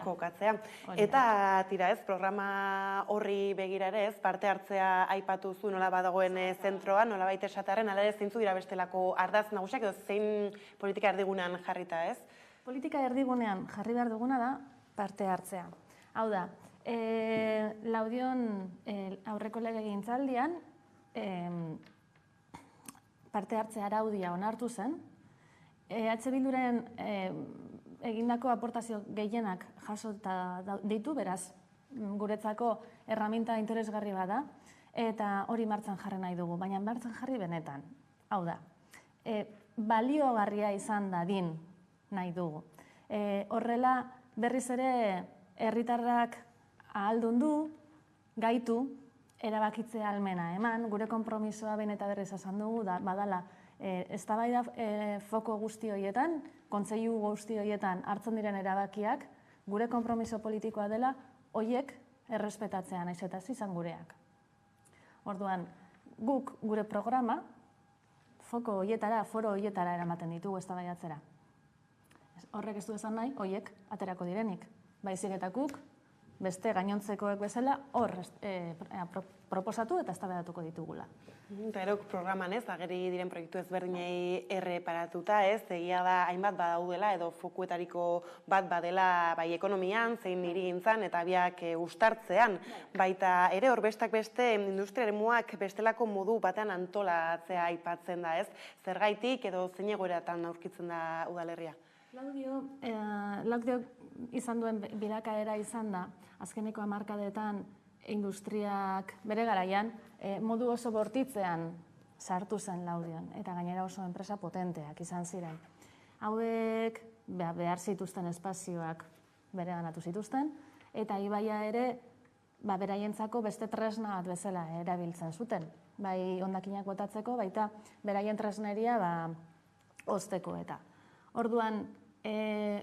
kokatzea. Eta tira ez, programa horri begira ere ez, parte hartzea aipatu zu nola badagoen zentroan, nola baita esatearen, ala ere zeintzu dira bestelako ardaz nagusiak edo zein politika erdigunean jarrita ez? Politika erdigunean jarri behar duguna da parte hartzea. Hau da, Laudion aurreko legegintzaldian parte hartzea araudia onartu zen, EH Bilduren egindako aportazio gehienak jasota ditu, beraz, guretzako erraminta interesgarri bada, eta hori martxan jarri nahi dugu, baina martxan jarri benetan. Hau da, baliogarria izan dadin nahi dugu. Horrela, berriz ere, herritarrak ahaldundu, gaitu, erabakitzea almena eman, gure konpromisoa behin eta berriz esan dugu, badala, eztabaida foko guzti horietan, kontseilu guzti horietan hartzen diren erabakiak, gure konpromiso politikoa dela, horiek errespetatzea naiz eta izan gureak. Orduan, guk gure programa, foko horietara, foro horietara eramaten ditugu eztabaidatzera. Horrek ez du esan nahi, horiek aterako direnik. Baizik eta guk, beste gainontzekoek bezala, hor proposatu eta eztabaidatuko ditugula. Eta erok programan ez, ageri diren proiektu ezberdinei erreparatuta ez, egia da hainbat badaudela edo fokuetariko bat badela bai ekonomian, zein hirigintzan eta biak uztartzean. Baita ere hor bestak beste industria eremuak bestelako modu batean antolatzea aipatzen da ez, zergaitik edo zein egoeratan aurkitzen da udalerria? Laudio izan duen bilakaera izan da, azkeneko hamarkadetan industriak bere garaian modu oso bortitzean sartu zen Laudion, eta gainera oso enpresa potenteak izan ziren. Hauek behar zituzten espazioak bere ganatu zituzten, eta ibaia ere beraientzako beste tresna bat bezala erabiltzen zuten. Bai hondakinak botatzeko, baita beraien tresneria hozteko eta. Orduan,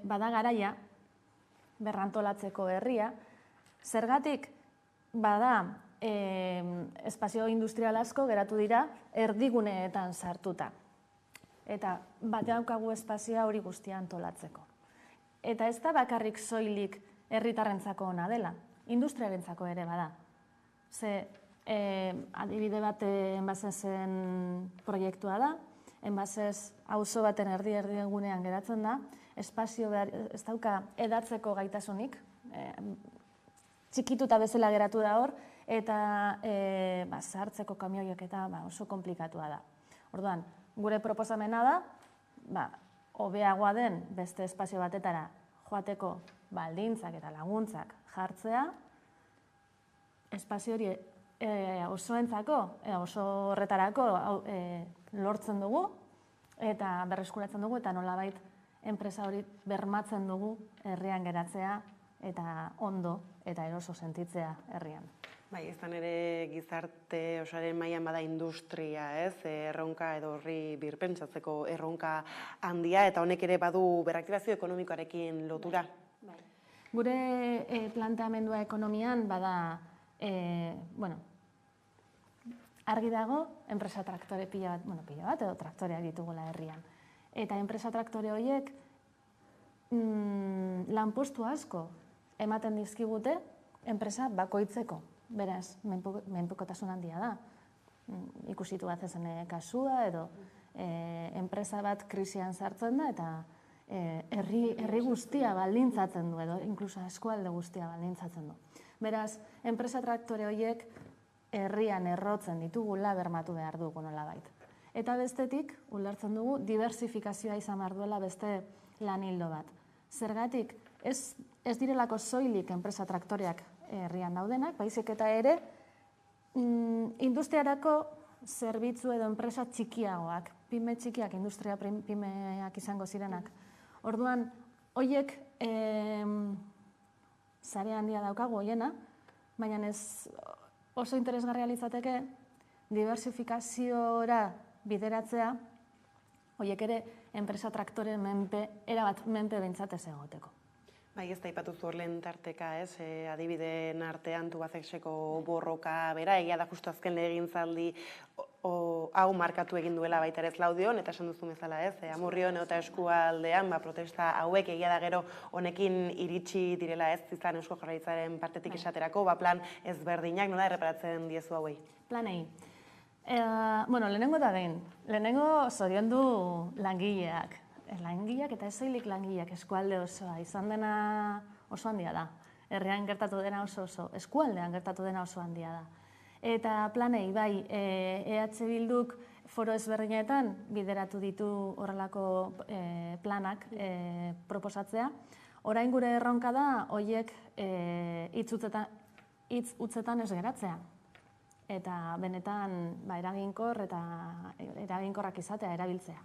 bada garaia, berrantolatzeko herria, zergatik bada espazio industrial asko geratu dira erdiguneetan sartuta. Eta bat daukagu espazioa hori guztia antolatzeko. Eta ez da bakarrik soilik herritarrentzako ona dela, industriarentzako ere bada. Ze adibide bat enbasezen proiektua da, enbasez auzo baten erdi-erdigunean geratzen da, espazio ez dauka edatzeko gaitasunik, txikituta bezala geratu da hor, eta zahartzeko kamioiak eta oso komplikatua da. Orduan, gure proposamena da, hobeagoa den beste espazio batetara joateko baldintzak eta laguntzak jartzea, espazio hori osoentzako, oso horretarako lortzen dugu, eta berreskuratzen dugu, eta nolabait enpresa hori bermatzen dugu herrian geratzea, eta ondo eta eroso sentitzea herrian. Bai, izan ere gizarte osoaren mailan bada industria, ez? Erronka edo horri birpentsatzeko erronka handia, eta honek ere badu berraktibazio ekonomikoarekin lotura. Gure planteamendua ekonomian bada, argi dago, enpresa traktore pila bat edo traktoreak ditugula herrian. Eta enpresa traktore horiek lanpostu asko ematen dizkigute enpresa bakoitzeko. Beraz, menpekotasun handia da. Ikusitu bat zen kasua edo enpresa bat krisian sartzen da eta herri guztia baldintzatzen du edo inkluso eskualde guztia baldintzatzen du. Beraz, enpresa traktore horiek herrian errotzen ditugula bermatu behar dugu nolabait. Eta bestetik, ulertzen dugu, diversifikazioa izan behar duela beste lan hildo bat. Zergatik, ez direlako soilik enpresa traktoreak herrian daudenak, baizik eta ere, industriarako zerbitzu edo enpresa txikiagoak, pyme txikiak, industria pymeak izango zirenak. Orduan, horiek sare handia daukagu hoiena, baina ez oso interesgarria litzateke diversifikaziora bideratzea, horiek ere enpresa traktore erabat menpe behintzat ez egoteko. Bai, ez da ipatu zuerlen tarteka, adibideen artean Tubacexeko borroka bera, egia da justu azken legegintzaldi hau markatu egin duela baita ere Laudion, eta esan duzu bezala Amurrion eta eskualdean protesta hauek egia da gero honekin iritsi direla izan Eusko Jaurlaritzaren partetik esaterako, plan ezberdinak, nola erreparatzen diezu hauei? Planei. Lehenengo da behin, lehenengo zoriondu langileak. Langileak eta ez soilik langileak eskualde osoa, izan dena oso handia da. Herrian gertatu dena oso, eskualdean gertatu dena oso handia da. Eta planei, bai, EH Bilduk foro ezberdinetan bideratu ditu horrelako planak proposatzea. Orain gure erronka da, horiek hitz utzetan ez geratzea. Eta benetan eraginkor eta eraginkorrak izatea, erabiltzea.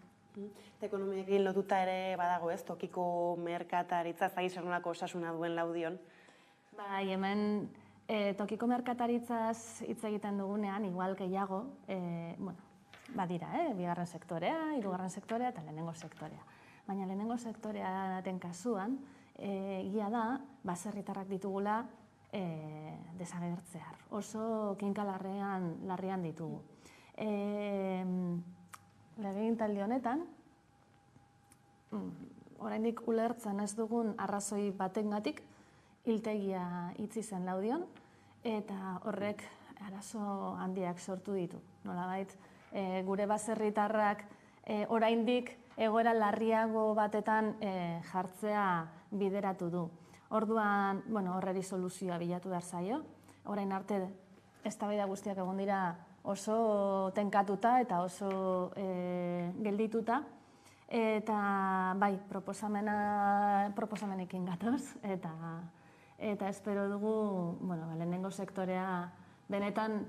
Ekonomiarekin lotuta ere badago tokiko merkataritza, zer nolako osasuna duen Laudion? Bai, hemen tokiko merkataritzaz hitz egiten dugunean, igual gehiago, badira, bigarren sektorea, hirugarren sektorea eta lehenengo sektorea. Baina lehenengo sektorearen kasuan, egia da, baserritarrak ditugula desagertzear. Oso kinkalarrian ditugu. Legegintzaldi honetan, oraindik ulertzen ez dugun arrazoi batengatik hiltegia itzi zen Laudion, eta horrek arazo handiak sortu ditu. Nolabait, gure baserritarrak oraindik egoera larriago batetan jartzea bideratu du. Orduan, horreri soluzioa bilatu behar zaio. Orain arte, eztabaida guztiak egon dira oso tenkatuta eta oso geldituta. Eta, bai, proposamenekin gatoz. Eta espero dugu, lehenengo sektorea, benetan,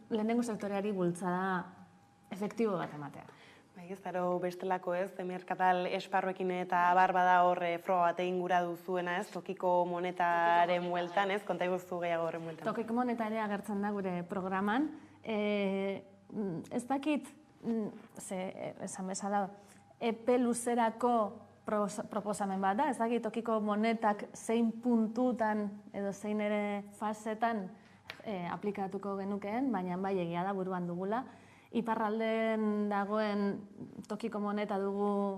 lehenengo sektoreari bultzada efektibo bat ematea. Ez daro bestelako merkatal esparruekin eta bada hor froga bat egin gura duzuena tokiko monetaren bueltan, konta iguzu gehiago horren bueltan. Tokiko moneta ere agertzen da gure programan. Ez dakit, esan bezala, epe luzerako proposamen bat da, ez dakit tokiko monetak zein puntutan edo zein ere fasetan aplikatuko genukeen, baina bai egia da buruan dugula. Iparralden dagoen tokiko moneta dugu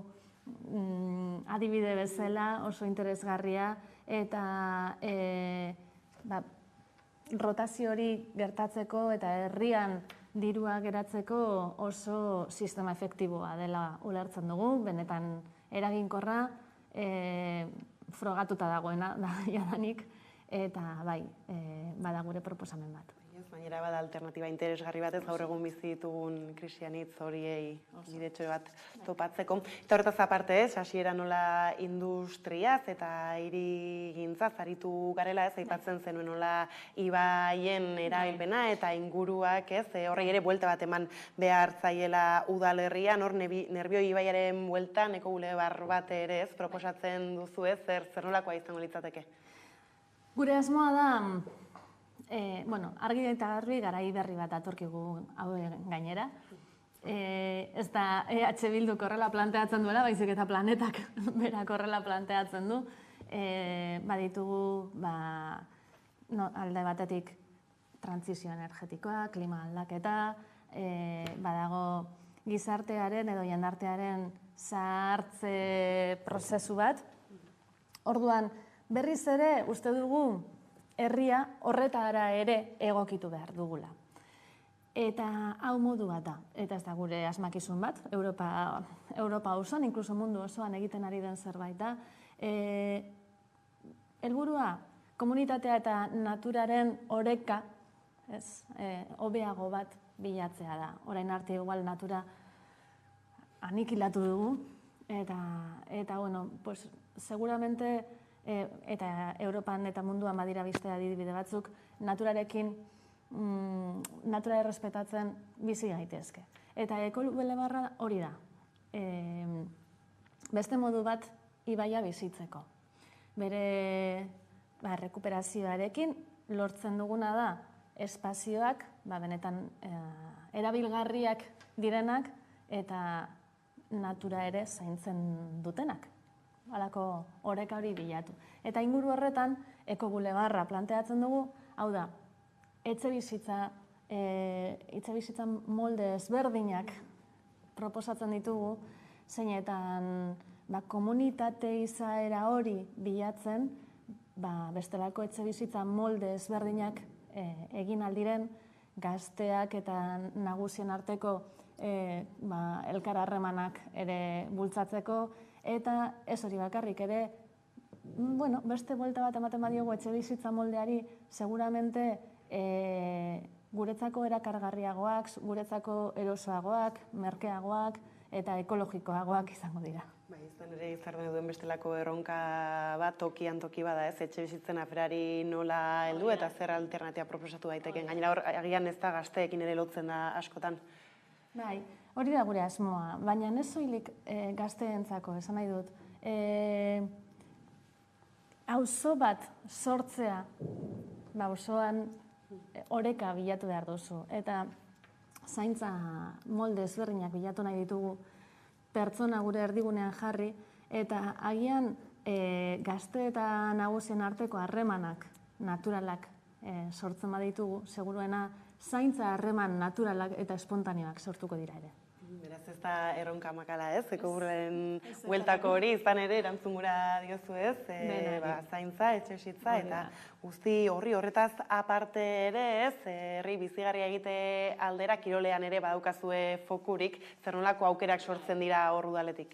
adibide bezala, oso interesgarria, eta rotazio hori gertatzeko eta herrian dirua geratzeko oso sistema efektiboa dela ulertzen dugu, benetan eraginkorra, frogatuta dagoena jadanik, eta bai, bada gure proposamen bat. Baina bada alternatiba interesgarri batez, gaur egun bizi ditugun krisianitz horiei bidetxo bat topatzeko. Eta horretaz aparte hasiera nola industriaz eta hirigintzaz aritu garela aipatzen zenuen nola ibaien erabilpena eta inguruak horrei ere buelta bat eman behar zaiela udalerrian, hor Nerbioi ibaiaren bueltan eko bulebar bat ere proposatzen duzu zer nolakoa izango litzateke? Gure asmoa da, argi eta garbi garai berri bat atorkigu hau gainera. Ez da EH Bilduk horrela planteatzen duela, baizik eta planetak berak horrela planteatzen du. Baditugu alde batetik trantsizio energetikoa, klima aldaketa, badago gizartearen edo jendartearen zahartze prozesu bat. Orduan, berriz ere uste dugu herria horretara ere egokitu behar dugula. Eta hau modu bat da, eta ez da gure asmakizun bat, Europa osoan, inkluso mundu osoan egiten ari den zerbait da. Helburua komunitatea eta naturaren oreka, hobeago bat bilatzea da. Orain arte igual natura anikilatu dugu, eta bueno, pues, seguramente, eta Europan eta munduan badira beste adibide batzuk, naturarekin, natura errespetatzen bizi gaitezke. Eta ekobulebarra hori da. Beste modu bat ibaia bizitzeko. Bere rekuperazioarekin lortzen duguna da espazioak, benetan erabilgarriak direnak eta natura ere zaintzen dutenak. Halako oreka hori bilatu. Eta inguru horretan, ekobulebarra planteatzen dugu, hau da, etxebizitza molde ezberdinak proposatzen ditugu, zeinetan komunitate izaera hori bilatzen, bestelako etxebizitza molde ezberdinak egin aldiren, gazteak eta nagusien arteko elkar harremanak ere bultzatzeko, eta ez hori bakarrik ere, beste buelta bat ematen badiogu etxebizitza moldeari, seguramente guretzako erakargarriagoak, guretzako erosoagoak, merkeagoak eta ekologikoagoak izango dira. Izan ere izarren duen bestelako erronka bat, tokian toki bada ez, etxe bizitzen aferari nola heldu eta zer alternatia proposatu daiteken. Gainera agian ez da gazteekin ere lotzen da askotan. Bai, hori da gure asmoa, baina ez soilik gazteentzako, esan nahi dut. Auzo bat sortzea, auzoan oreka bilatu behar duzu. Eta zaintza molde ezberdinak bilatu nahi ditugu, pertsona gure erdigunean jarri, eta agian gazte eta nagusien arteko harremanak naturalak sortzen baditugu, seguruena zaintza harreman naturalak eta espontaneoak sortuko dira ere. Beraz ez da erronka makala ez, ekoburren hueltako hori izan ere erantzungura diozu ez, zaintza, etxebizitza eta guzti horretaz aparte ere ez, herri bizigarria egite aldera kirolean ere badaukazue fokurik, zer nolako aukerak sortzen dira hor udaletik?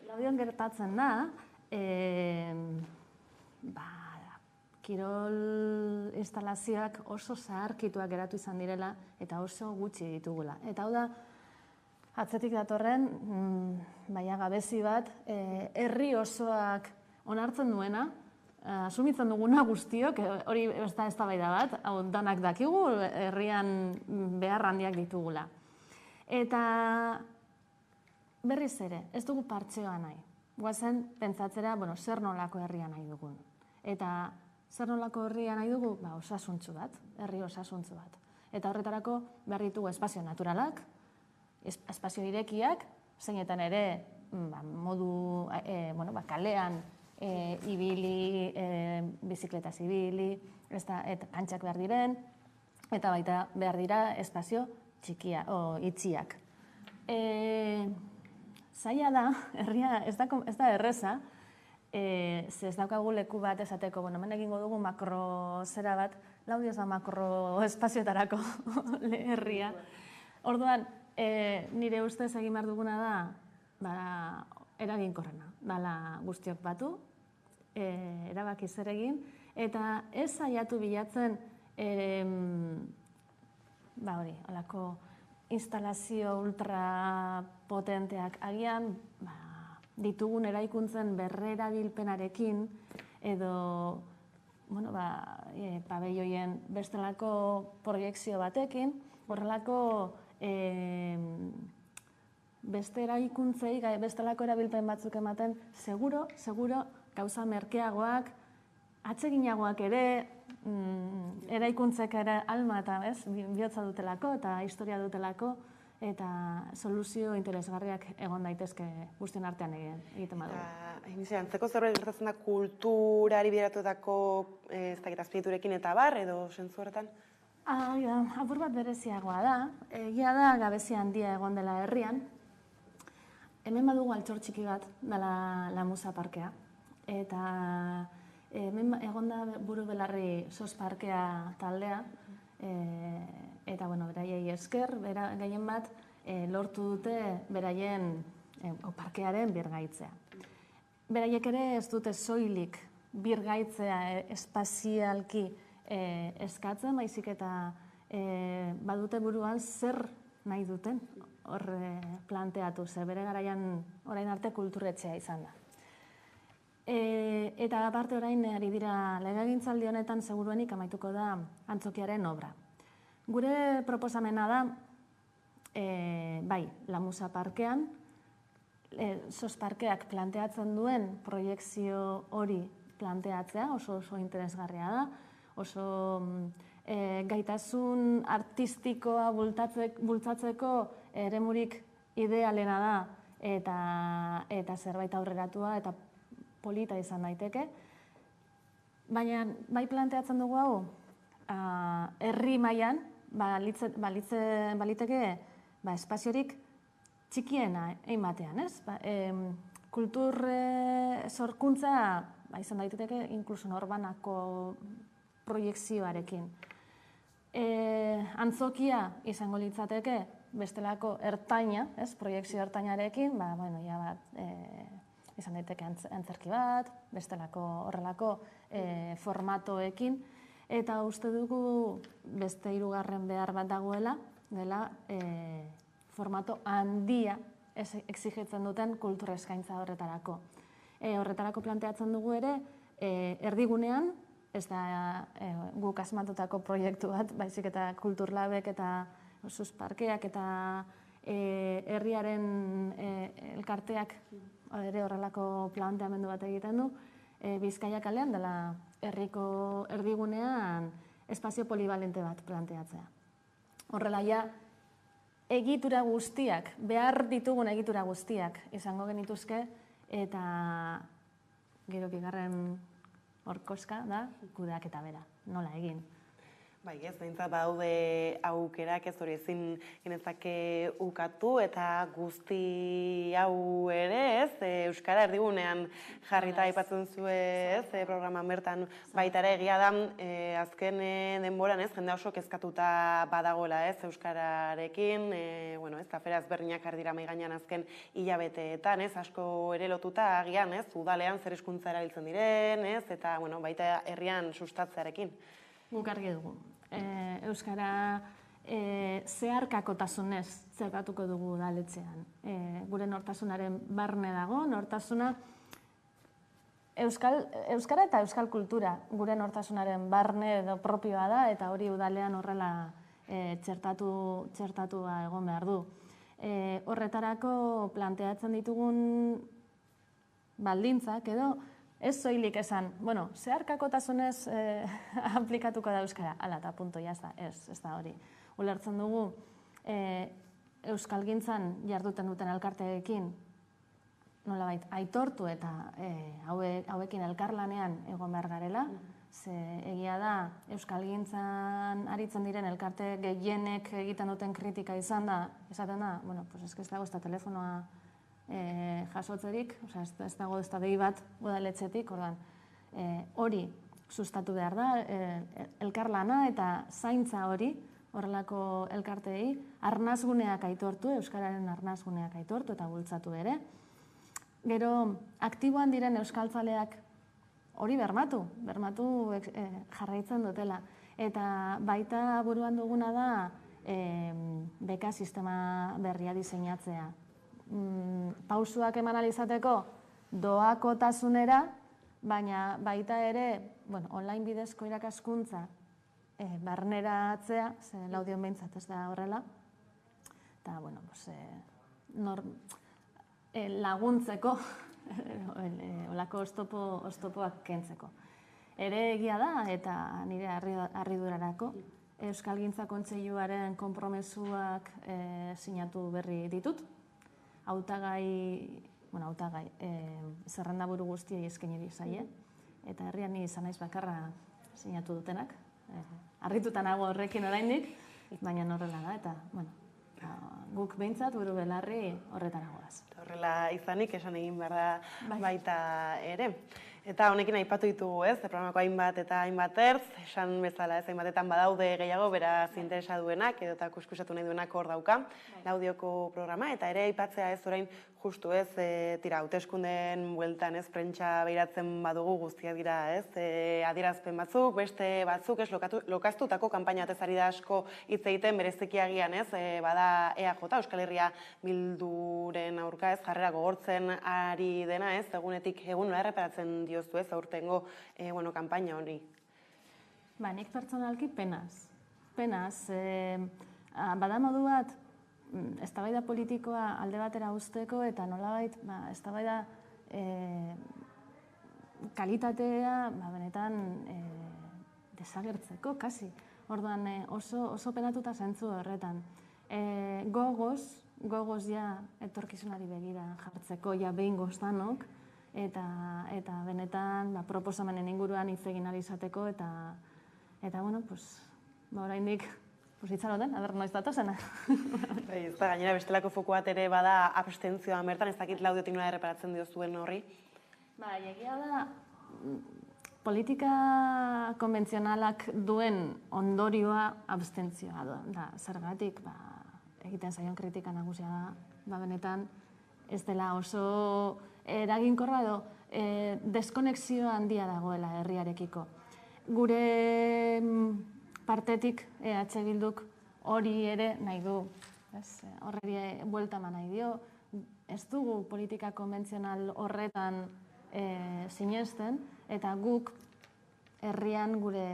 Laudion gertatzen da, kirol instalazioak oso zaharkituak geratu izan direla eta oso gutxi ditugula. Eta hau da, atzetik datorren, gabezi bat, herri osoak onartzen duena, asumitzen duguna guztiok, hori ez da baida bat, hau danak dakigu, herrian behar handiak ditugula. Eta berriz ere, ez dugu partxeoa nahi. Guazen, pentsatzera, zer nolako herria nahi dugun. Eta zer nolako herria nahi dugu? Osasuntzu bat, herri osasuntzu bat. Eta horretarako behar ditugu espazio naturalak, espazio irekiak, zeinetan ere modu kalean ibili, bizikletaz ibili, eta kantxak behar diren, eta baita behar dira espazio itxiak. Zaila da, herria ez da erreza, ez daukagu leku bat esateko, hemen egingo dugu makro zera bat, Laudio ez da makro espazioetarako herria. Orduan, nire ustez egin behar duguna da, eraginkorrena, dala guztiok batu, erabaki zer egin, eta ez saiatu bilatzen, halako instalazio ultrapotenteak agian, ditugun eraikuntzen berrerabilpenarekin, edo, pabelloien bestelako proiekzio batekin, horrelako beste eraikuntzei, bestelako erabilpen batzuk ematen, seguro, gauza merkeagoak, atseginagoak ere, eraikuntzek ere alma eta bihotza dutelako eta historia dutelako, eta soluzio interesgarriak egon daitezke guztien artean egiten badu. Antzeko zerbait gertatzen da kulturari bideratutako azpiegiturekin eta bar, edo zentzu horretan? Apur bat bereziagoa da, egia da gabezia handia egon dela herrian. Hemen badugu altxor txiki bat, dela Lamuza parkea. Eta hemen egon da buru belarri sos parkea taldea, eta beraiei esker, gehien bat lortu dute beraien parkearen birgaitzea. Beraiek ere ez dute soilik birgaitzea espazialki eskatzen, baizik eta badute buruan zer nahi duten hor planteatu, ze bere garaian orain arte kulturretxea izan da. Eta aparte orain ari dira legegintzaldi honetan seguruenik amaituko da antzokiaren obra. Gure proposamena da, bai, Lamusa parkean, SOS parkeak planteatzen duen proiekzio hori planteatzea, oso interesgarria da, oso gaitasun artistikoa bultzatzeko eremurik idealena da eta zerbait aurreratua eta polita izan daiteke. Baina bai planteatzen dugu hau, herri mailan baliteke espaziorik txikiena egin batean, ez? Kultur sorkuntza izan daiteke inkluso norbanako proiekzioarekin. Antzokia izango litzateke bestelako ertaina, proiekzio ertainarekin, izan daiteke antzerki bat, bestelako horrelako formatoekin, eta uste dugu beste hirugarren behar bat dagoela, dela formato handia exigitzen duten kultura eskaintza horretarako. Horretarako planteatzen dugu ere, erdigunean, ez da guk asmatutako proiektu bat, baizik eta kulturlabek eta SOS parkeak eta herriaren elkarteak ere horrelako planteamendu bat egiten du, Bizkaia kalean dela herriko erdigunean espazio polivalente bat planteatzea. Horrela ja, egitura guztiak, behar ditugun egitura guztiak izango genituzke, eta gero bigarren horkoska da, kudeaketa bera, nola egin. Bai, ez, behintzat badaude aukerak, ez hori ezin genezake ukatu, eta guzti hau ere, ez, Euskara erdigunean jarrita aipatzen zu, ez, programan bertan baita ere egia da, azken denboran, ez, jende oso kezkatuta badagoela, ez, Euskararekin, bueno, ez, afera ezberdinak jarri dira mahai gainean azken hilabeteetan, ez, asko ere lotuta agian, ez, udalean zer hizkuntza erabiltzen diren, ez, eta, bueno, baita herrian sustatzearekin. Guk argi dugu. Euskara zeharkakotasunez zertatuko dugu udaletxean. Gure nortasunaren barne dago, nortasuna Euskara eta euskal kultura gure nortasunaren barne edo propioa da, eta hori udalean horrela txertatua egon behar du. Horretarako planteatzen ditugun baldintzak edo ez zoilik esan, bueno, zeharkakotasunez aplikatuko da Euskara, ala eta punto, jazta, ez da hori. Ulertzen dugu, euskalgintzan jarduten duten elkarteekin, nolabait, aitortu eta hauekin elkarlanean egon behar garela, ze egia da, euskalgintzan aritzen diren elkarte gehienek egiten duten kritika izan da, esaten da, bueno, pues ez dago ez da telefonoa jasotzerik, ez dago ez da dei bat udaletxetik, hori sustatu behar da, elkarlana eta zaintza hori, horrelako elkarteei, arnazguneak aitortu, euskararen arnazguneak aitortu eta bultzatu ere. Gero, aktiboan diren euskaltzaleak hori bermatu jarraitzen dutela. Eta baita buruan duguna da beka sistema berria diseinatzea. Pausuak eman alizateko doakotasunera, baina baita ere online bidezko irakaskuntza barneratzea, ze laudion behintzat ez da horrela, eta laguntzeko, olako oztopoak kentzeko. Ere egia da, eta nire harridurarako, Euskalgintza Kontseiluaren konpromesuak sinatu berri ditut, zerrendaburu guztiei eskaini zaie, eta herrian ni izan naiz bakarra sinatu dutenak. Harrituta nago horrekin oraindik, baina horrela da, eta guk behintzat buru belarri horretara goaz. Horrela izanik esan egin behar da baita ere. Eta honekin aipatu ditugu, ez? Programako hainbat eta hainbat ertz, esan bezala, ez? Hainbatetan badaude gehiago, beraz interesa duenak, edo eta kuskusatu nahi duenak hor dauka, Laudioko programa, eta ere aipatzea ez orain justu ez, tira, hauteskundeen bueltan ez, prentsa behiratzen badugu guztiak dira, ez? Adierazpen batzuk, beste batzuk, ez, lokaztutako kanpaina atezari da asko hitz egiten bereziki agian, ez? Bada EAJ, Euskal Herria Bilduren aurka, ez, jarrera gogortzen ari dena, ez? Egunetik egun nola erreparatzen diozu ez, aurtengo kanpaina hori? Nik pertsonalki penaz. Bada modu bat, eztabaida politikoa alde batera uzteko eta nolabait eztabaida kalitatea benetan desagertzeko, kasi. Orduan oso penatuta zentzu horretan. Gogoz ja etorkizunari begira jartzeko, ja behingoz danok, eta benetan proposamenen inguruan hitz egin ahal izateko eta oraindik itxaroten, aber noiz datozena. Ez da, gainera bestelako foku bat ere bada abstentzioa bertan, ez dakit Laudiotik nola erreparatzen diozuen horri? Egia da, politika konbentzionalak duen ondorioa abstentzioa da. Zergatik, egiten zaion kritika nagusia da, benetan ez dela oso eraginkorra edo deskonexio handia dagoela herriarekiko. Gure partetik EH Bilduk hori ere nahi du, horreri buelta eman nahi dio, ez dugu politika konbentzional horretan sinesten, eta guk herrian gure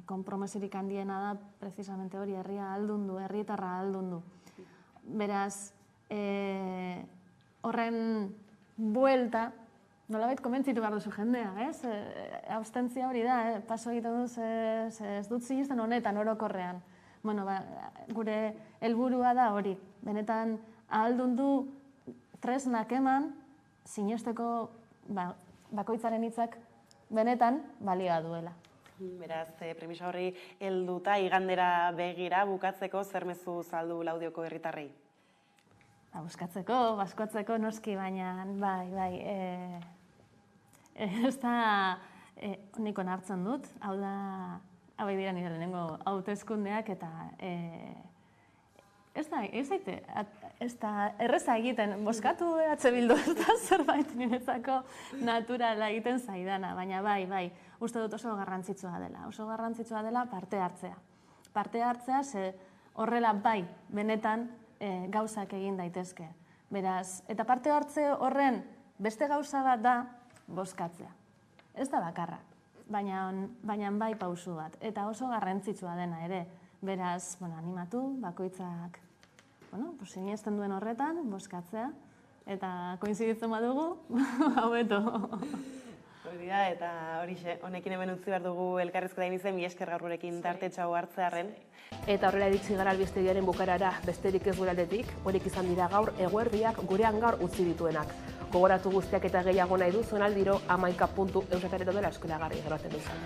konpromesirik handiena da precisamente hori, herria aldundu, herrietarra aldundu. Beraz, horren buelta, nolabait konbentzitu behar duzu jendea, ez? Abstentzia hori da, paso egiten duz, ez dut sinesten honetan, orokorrean. Gure helburua da hori, benetan ahaldundu tresnak eman, sinesteko bakoitzaren hitzak benetan balioa duela. Beraz, premisa horri helduta igandera begira bukatzeko zer mezu saldu Laudioko herritarrei? Baskotzeko noski, baina bai, ez da nik onartzen dut, hau dira nire lehenengo hauteskundeak eta ez da erreza egiten, boskatu EH Bildu ez da zerbait niretzako naturala egiten zaidana, baina bai, uste dut oso garrantzitsua dela parte hartzea. Parte hartzea, ze horrela bai, benetan gauzak egin daitezke. Beraz, eta parte hartze horren beste gauza bat da bozkatzea. Ez da bakarra, baina bai pausu bat. Eta oso garrantzitsua dena ere. Beraz, animatu, bakoitzak sinesten duen horretan, bozkatzea. Eta koinziditzen badugu, hobeto. Hori da, eta honekin hemen utzi behar dugu elkarrizketa izen, mi esker gaur gurekin tartetxo hartzearren. Eta horrela iritsi gara albistegiaren bukarara besterik ez gure aldetik, horiek izan dira gaur eguerdiak gurean gaur utzi dituenak. Gogoratu guztiak eta gehiago nahi duzuen aldiro 11.euskarero dela eskolagarri eroten duzan.